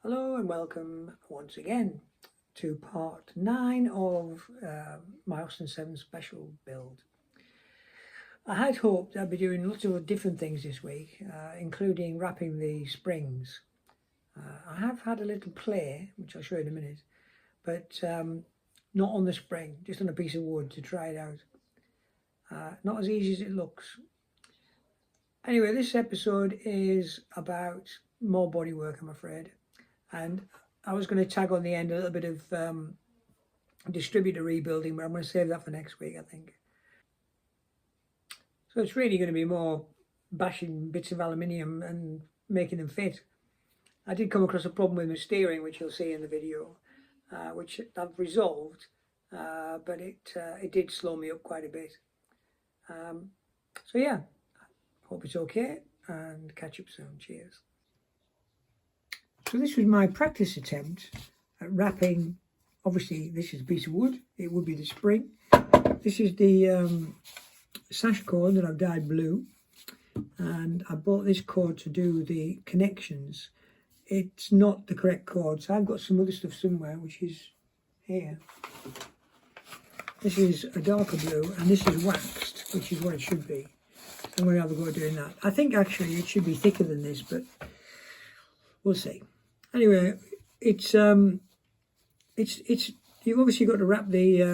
Hello and welcome once again to part 9 of my Austin 7 special build. I had hoped I'd be doing lots of different things this week, including wrapping the springs. I have had a little play, which I'll show you in a minute, but not on the spring, just on a piece of wood to try it out. Not as easy as it looks. Anyway, this episode is about more bodywork, I'm afraid. And I was going to tag on the end a little bit of distributor rebuilding, but I'm going to save that for next week, I think. So it's really going to be more bashing bits of aluminium and making them fit. I did come across a problem with my steering, which you'll see in the video, which I've resolved, but it did slow me up quite a bit. So yeah, hope it's okay and catch up soon. Cheers. So this was my practice attempt at wrapping. Obviously this is a piece of wood, it would be the spring. This is the sash cord that I've dyed blue, and I bought this cord to do the connections. It's not the correct cord, so I've got some other stuff somewhere, which is here. This is a darker blue and this is waxed, which is what it should be. So I'm going to have a go at doing that. I think actually it should be thicker than this, but we'll see. Anyway, it's you've obviously got to wrap the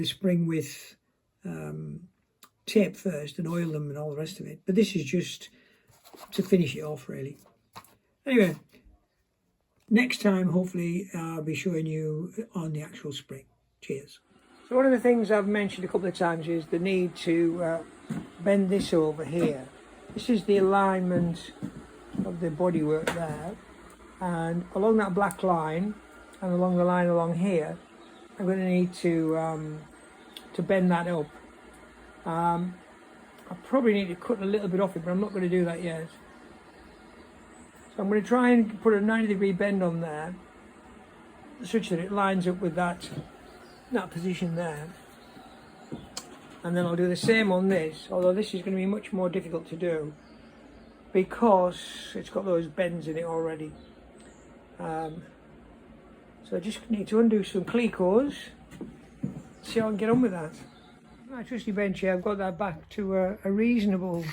spring with tape first and oil them and all the rest of it. But this is just to finish it off, really. Anyway, next time hopefully I'll be showing you on the actual spring. Cheers. So one of the things I've mentioned a couple of times is the need to bend this over here. This is the alignment of the bodywork there, and along that black line and along the line along here I'm going to need to bend that up. I probably need to cut a little bit off it, but I'm not going to do that yet. So I'm going to try and put a 90-degree bend on there such that it lines up with that position there, and then I'll do the same on this, although this is going to be much more difficult to do because it's got those bends in it already. So I just need to undo some clecos, see how I can get on with that. My trusty bench here, I've got that back to a reasonable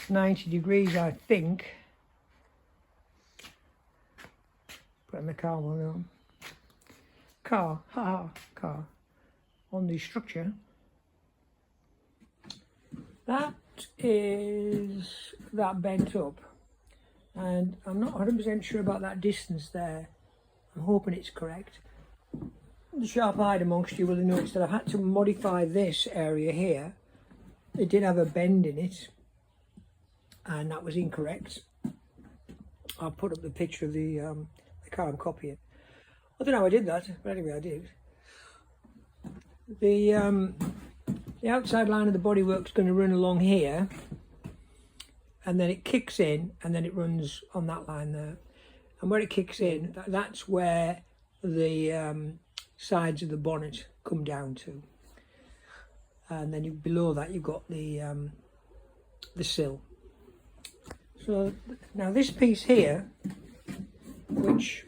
90 degrees, I think. Putting the car on car on the structure. That is that bent up, and I'm not 100% sure about that distance there. I'm hoping it's correct. The sharp-eyed amongst you will have noticed that I've had to modify this area here. It did have a bend in it, and that was incorrect. I'll put up the picture of the car I'm copying. I don't know how I did that, but anyway I did. The outside line of the bodywork is going to run along here, and then it kicks in, and then it runs on that line there. And where it kicks in, that's where the sides of the bonnet come down to. And then below that you've got the sill. So now this piece here, which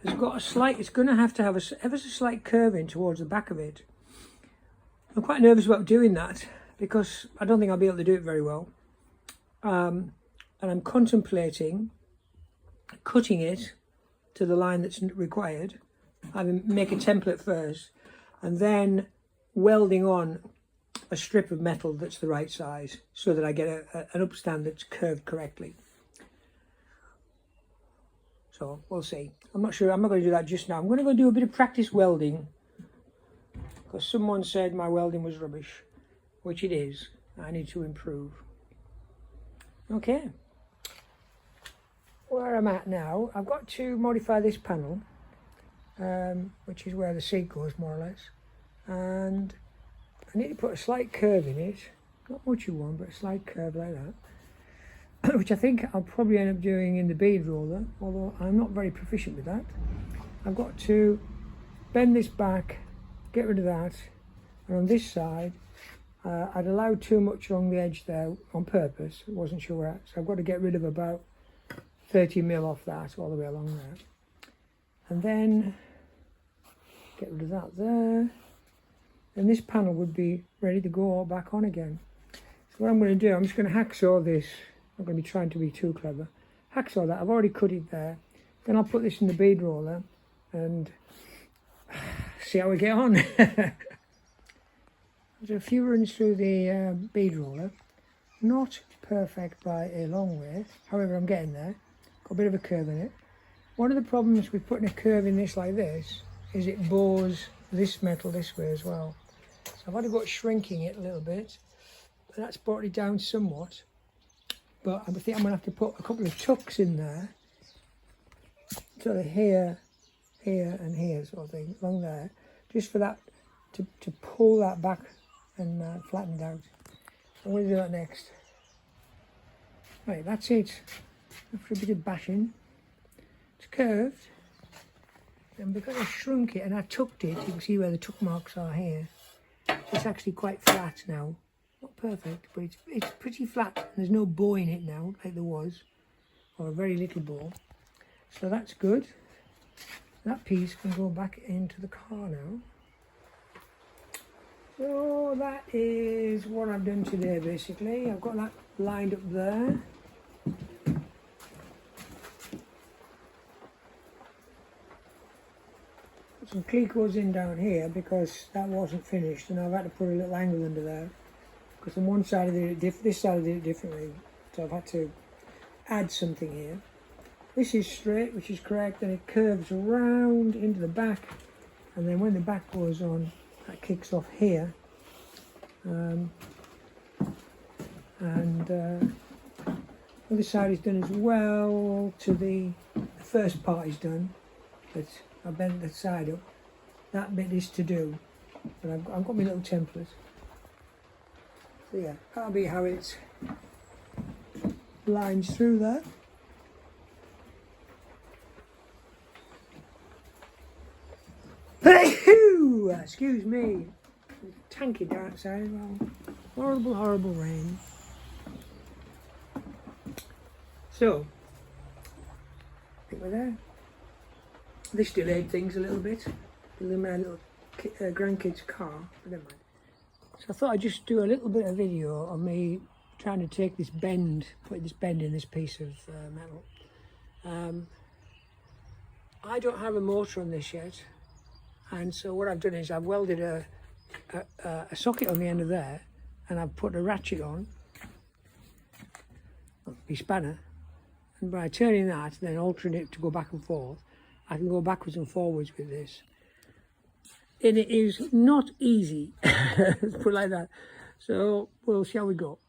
has got a slight, it's going to have ever so slight curve in towards the back of it. I'm quite nervous about doing that because I don't think I'll be able to do it very well. And I'm contemplating cutting it to the line that's required. I make a template first and then welding on a strip of metal that's the right size so that I get an upstand that's curved correctly. So we'll see. I'm not sure. I'm not going to do that just now. I'm going to go do a bit of practice welding because someone said my welding was rubbish, which it is. I need to improve. Okay. Where I'm at now, I've got to modify this panel, which is where the seat goes more or less, and I need to put a slight curve in it. Not much of one, but a slight curve like that, which I think I'll probably end up doing in the bead roller, although I'm not very proficient with that. I've got to bend this back, get rid of that, and on this side I'd allowed too much along the edge there on purpose. I wasn't sure where, so I've got to get rid of about 30mm off that all the way along there. And then get rid of that there. And this panel would be ready to go back on again. So what I'm going to do, I'm just going to hacksaw this. I'm not going to be trying to be too clever. Hacksaw that, I've already cut it there. Then I'll put this in the bead roller and see how we get on. There's a few runs through the bead roller. Not perfect by a long way, however I'm getting there. Got a bit of a curve in it. One of the problems with putting a curve in this like this is it bores this metal this way as well. So I've had to go shrinking it a little bit. That's brought it down somewhat. But I think I'm going to have to put a couple of tucks in there. Sort of here, here and here sort of thing, along there. Just for that, to pull that back and flatten it out. I'm going to do that next. Right, that's it. After a bit of bashing. It's curved. And because I shrunk it and I tucked it, you can see where the tuck marks are here. It's actually quite flat now. Not perfect, but it's pretty flat. There's no bow in it now, like there was. Or a very little bow. So that's good. That piece can go back into the car now. So that is what I've done today basically. I've got that lined up there. Put some clicos in down here because that wasn't finished and I've had to put a little angle under there. Because on one side I did it this side I did it differently. So I've had to add something here. This is straight, which is correct, and it curves around into the back, and then when the back goes on, that kicks off here. The other side is done as well. To the first part is done, but I bent the side up. That bit is to do, but I've got my little template. So yeah, that'll be how it lines through there. Excuse me. Tanky dark side as well. Horrible, horrible rain. So, I think we're there. This delayed things a little bit. In my little grandkid's car, but never mind. So I thought I'd just do a little bit of video of me trying to take this bend, put this bend in this piece of metal. I don't have a motor on this yet. And so what I've done is I've welded a socket on the end of there, and I've put a ratchet on, my spanner, and by turning that and then altering it to go back and forth, I can go backwards and forwards with this. And it is not easy, let's put it like that. So we'll see how we go.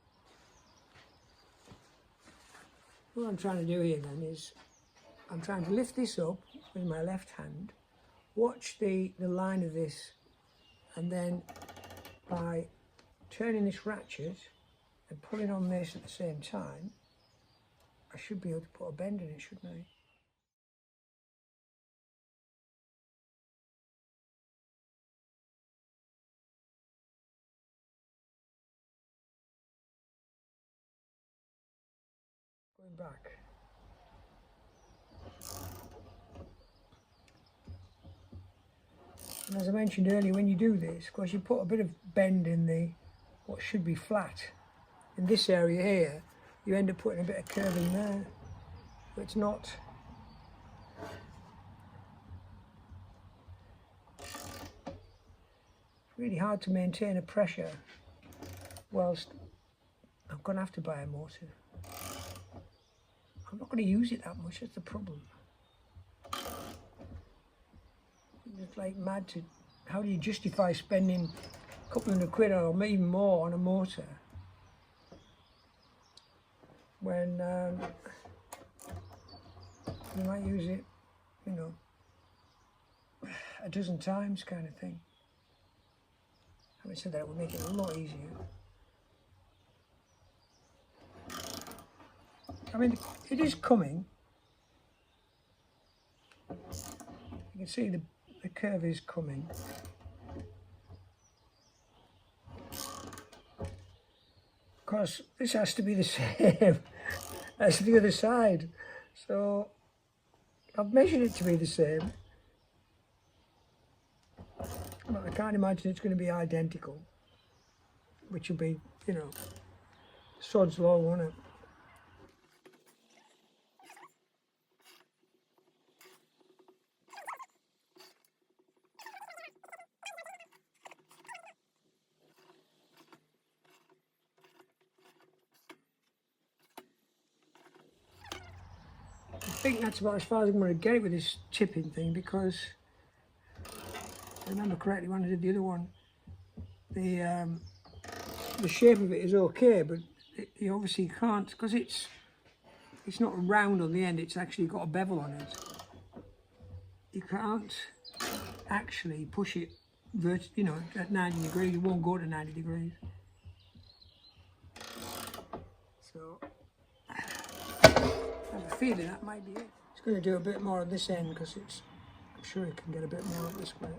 What I'm trying to do here then is, I'm trying to lift this up with my left hand, watch the line of this, and then by turning this ratchet and pulling on this at the same time, I should be able to put a bend in it, shouldn't I? Going back. And as I mentioned earlier, when you do this, of course, you put a bit of bend in the what should be flat. In this area here, you end up putting a bit of curve in there. But it's not. It's really hard to maintain a pressure whilst I'm going to have to buy a motor. I'm not going to use it that much, that's the problem. It's like mad to, how do you justify spending a couple £100 or maybe more on a motor when you might use it, you know, a dozen times kind of thing. Having said that, it would make it a lot easier. I mean, it is coming. You can see the curve is coming. Of course, this has to be the same as the other side. So I've measured it to be the same, but I can't imagine it's going to be identical, which will be, you know, sod's law, won't it? I think that's about as far as I'm going to get it with this chipping thing, because if I remember correctly when I did the other one, the shape of it is okay, but you obviously can't, because it's not round on the end, it's actually got a bevel on it. You can't actually push it you know, at 90 degrees. It won't go to 90 degrees. So I have a feeling that might be it. It's going to do a bit more on this end, because I'm sure it can get a bit more up this way.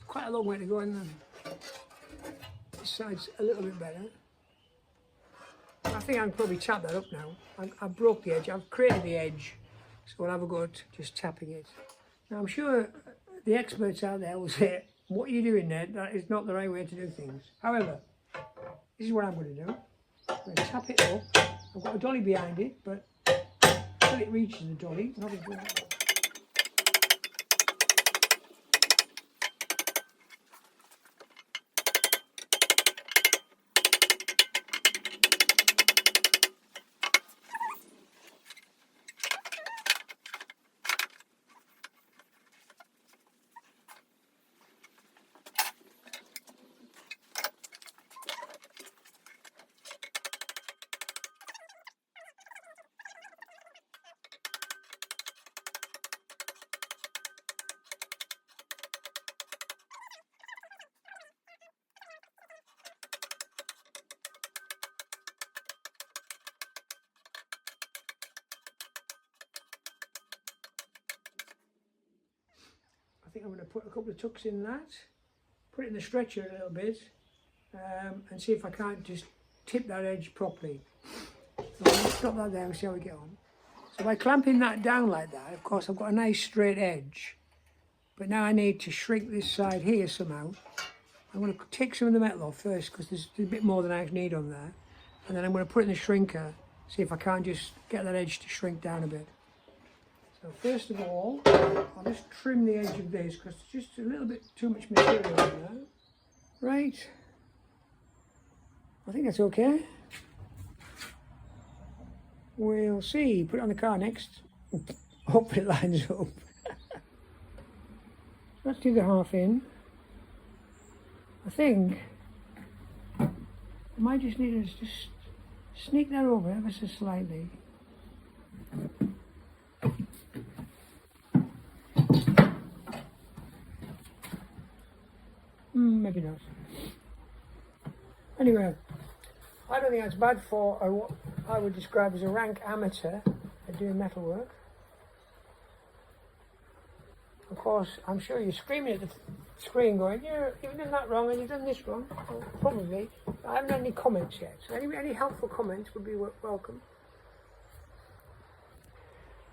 Quite a long way to go in there. This side's a little bit better. I think I can probably tap that up now. I broke the edge, I've created the edge, so we'll have a go at just tapping it. Now I'm sure the experts out there will say, what are you doing there? That is not the right way to do things. However, this is what I'm going to do. I'm going to tap it up. I've got a dolly behind it, but until it reaches the dolly, not as good. I think I'm going to put a couple of tucks in that, put it in the stretcher a little bit, and see if I can't just tip that edge properly. So let's drop that down and see how we get on. So by clamping that down like that, of course I've got a nice straight edge, but now I need to shrink this side here somehow. I'm going to take some of the metal off first, because there's a bit more than I need on there, and then I'm going to put it in the shrinker, see if I can't just get that edge to shrink down a bit. So first of all, I'll just trim the edge of this, because there's just a little bit too much material in there. Right, I think that's okay. We'll see, put it on the car next. Hope it lines up. Let's do the half in. I think I might just need to just sneak that over ever so slightly. Maybe not. Anyway, I don't think that's bad for what I would describe as a rank amateur at doing metalwork. Of course, I'm sure you're screaming at the screen going, you've done that wrong and you've done this wrong. Well, probably. I haven't had any comments yet, so any helpful comments would be welcome.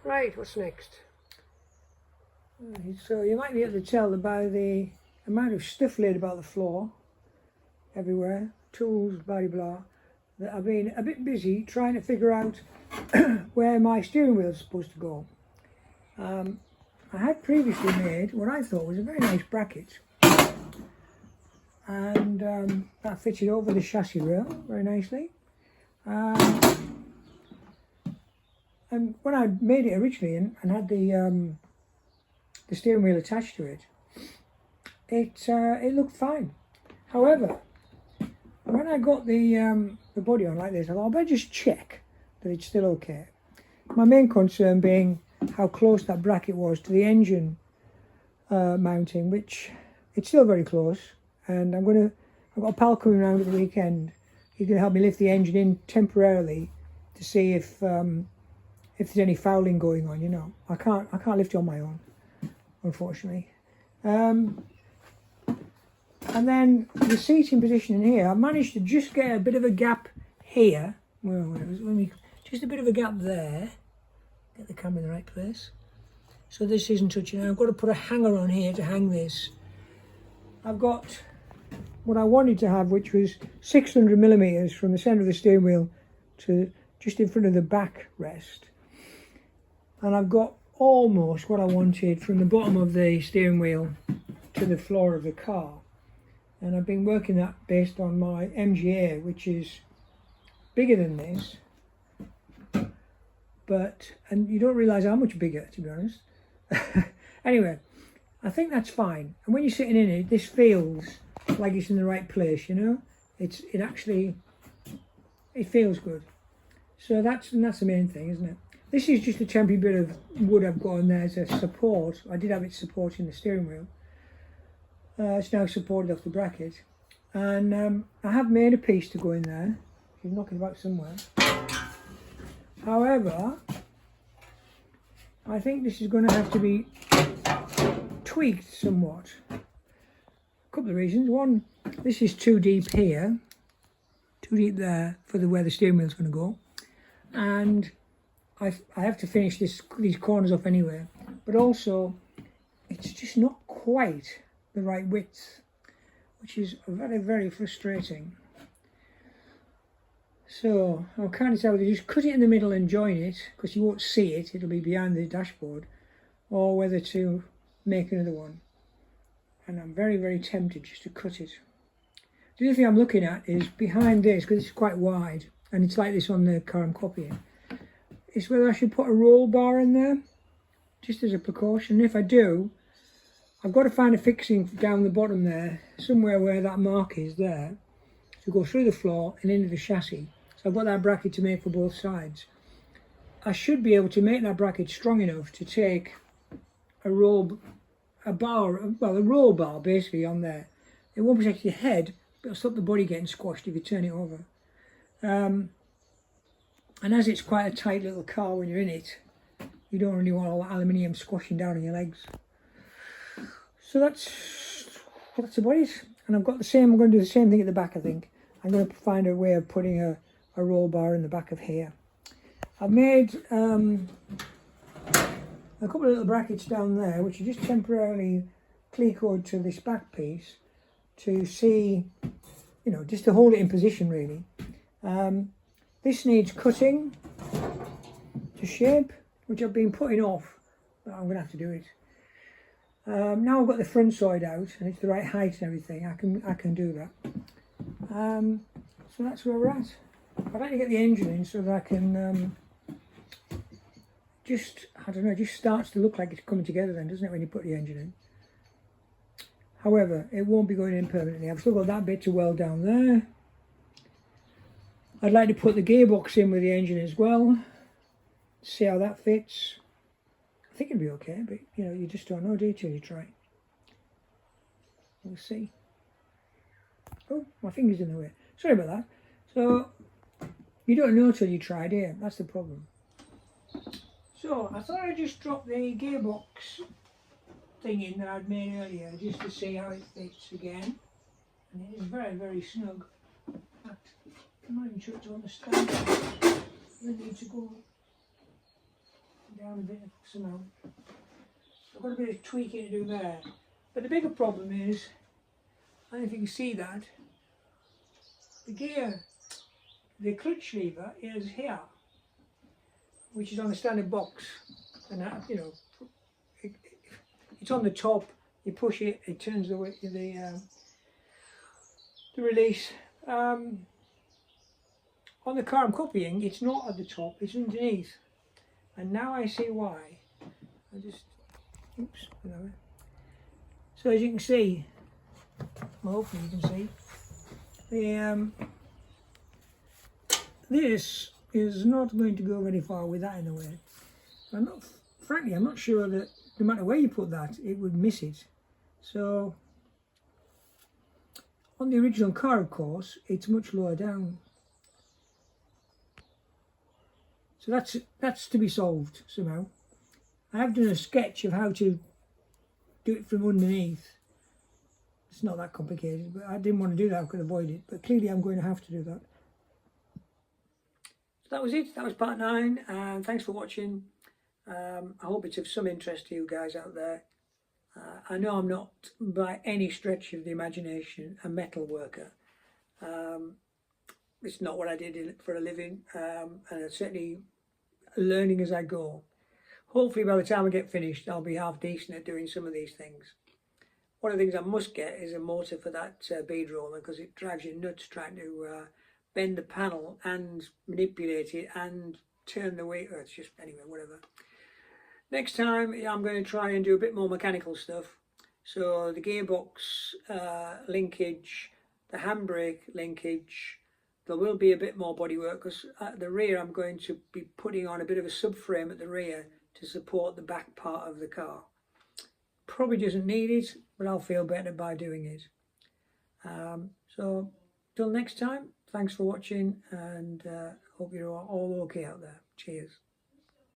Right, what's next? So you might be able to tell by the amount of stuff laid about the floor everywhere, tools, blah blah, that I've been a bit busy trying to figure out where my steering wheel is supposed to go. I had previously made what I thought was a very nice bracket, and that fitted over the chassis rail very nicely. And when I made it originally and had the steering wheel attached to it, it looked fine. However, when I got the body on like this, I thought I'll better just check that it's still okay. My main concern being how close that bracket was to the engine mounting, which it's still very close. And I've got a pal coming around at the weekend. He's going to help me lift the engine in temporarily to see if there's any fouling going on. You know, I can't lift it on my own, unfortunately. And then the seating position in here, I managed to just get a bit of a gap here. Just a bit of a gap there. Get the camera in the right place. So this isn't touching. I've got to put a hanger on here to hang this. I've got what I wanted to have, which was 600mm from the centre of the steering wheel to just in front of the backrest. And I've got almost what I wanted from the bottom of the steering wheel to the floor of the car. And I've been working that based on my MGA, which is bigger than this. And you don't realise how much bigger, to be honest. Anyway, I think that's fine. And when you're sitting in it, this feels like it's in the right place, you know. It feels good. So that's the main thing, isn't it? This is just a temporary bit of wood I've got on there as a support. I did have it supporting the steering wheel. It's now supported off the bracket. And I have made a piece to go in there. She's knocking about somewhere. However, I think this is going to have to be tweaked somewhat. A couple of reasons. One, this is too deep here, too deep there for where the steering wheel is going to go. And I have to finish these corners off anyway. But also, it's just not quite the right width, which is very, very frustrating. So I'll kind of decide whether to just cut it in the middle and join it, because you won't see it, it'll be behind the dashboard, or whether to make another one. And I'm very, very tempted just to cut it. The other thing I'm looking at is behind this, because it's quite wide, and it's like this on the car I'm copying, is whether I should put a roll bar in there, just as a precaution. And if I do, I've got to find a fixing down the bottom there, somewhere where that mark is there, to go through the floor and into the chassis. So I've got that bracket to make for both sides. I should be able to make that bracket strong enough to take a roll bar basically on there. It won't protect your head, but it'll stop the body getting squashed if you turn it over. And as it's quite a tight little car when you're in it, you don't really want all that aluminium squashing down on your legs. So that's about it. And I'm going to do the same thing at the back, I think. I'm going to find a way of putting a roll bar in the back of here. I've made a couple of little brackets down there, which are just temporarily clecoed to this back piece to see, you know, just to hold it in position really. This needs cutting to shape, which I've been putting off, but I'm going to have to do it. Now I've got the front side out and it's the right height and everything, I can do that. So that's where we're at. I'd like to get the engine in so that I can just starts to look like it's coming together then, doesn't it, when you put the engine in? However, it won't be going in permanently. I've still got that bit to weld down there. I'd like to put the gearbox in with the engine as well, see how that fits. I think it'll be okay, but you know, you just don't know, do you, till you try. We'll see. Oh, my finger's in the way. Sorry about that. So, you don't know till you try, do you? That's the problem. So, I thought I'd just drop the gearbox thing in that I'd made earlier, just to see how it fits again. And it is very, very snug. In fact, I'm not even sure to understand it. You need to go down a bit somehow. I've got a bit of tweaking to do there. But the bigger problem is, I don't know if you can see that, the clutch lever is here, which is on the standard box, and that, you know, it's on the top. You push it, it turns the release. On the car I'm copying, it's not at the top; it's underneath, and now I see why. Whatever. So as you can see, well, hopefully you can see, this is not going to go very far with that in the way. Frankly, I'm not sure that no matter where you put that, it would miss it. So, on the original car, of course, it's much lower down. So that's to be solved somehow. I have done a sketch of how to do it from underneath. It's not that complicated, but I didn't want to do that. I could avoid it, but clearly I'm going to have to do that. So that was it. That was part 9, and thanks for watching. I hope it's of some interest to you guys out there. I know I'm not by any stretch of the imagination a metal worker. It's not what I did for a living, and I'm certainly learning as I go. Hopefully by the time I get finished I'll be half decent at doing some of these things. One of the things I must get is a motor for that bead roller, because it drives you nuts trying to bend the panel and manipulate it and turn the weight. It's just, anyway, whatever. Next time I'm going to try and do a bit more mechanical stuff. So the gearbox linkage, the handbrake linkage, there will be a bit more bodywork, because at the rear I'm going to be putting on a bit of a subframe at the rear to support the back part of the car. Probably doesn't need it, but I'll feel better by doing it. So till next time, thanks for watching, and hope you're all okay out there. Cheers.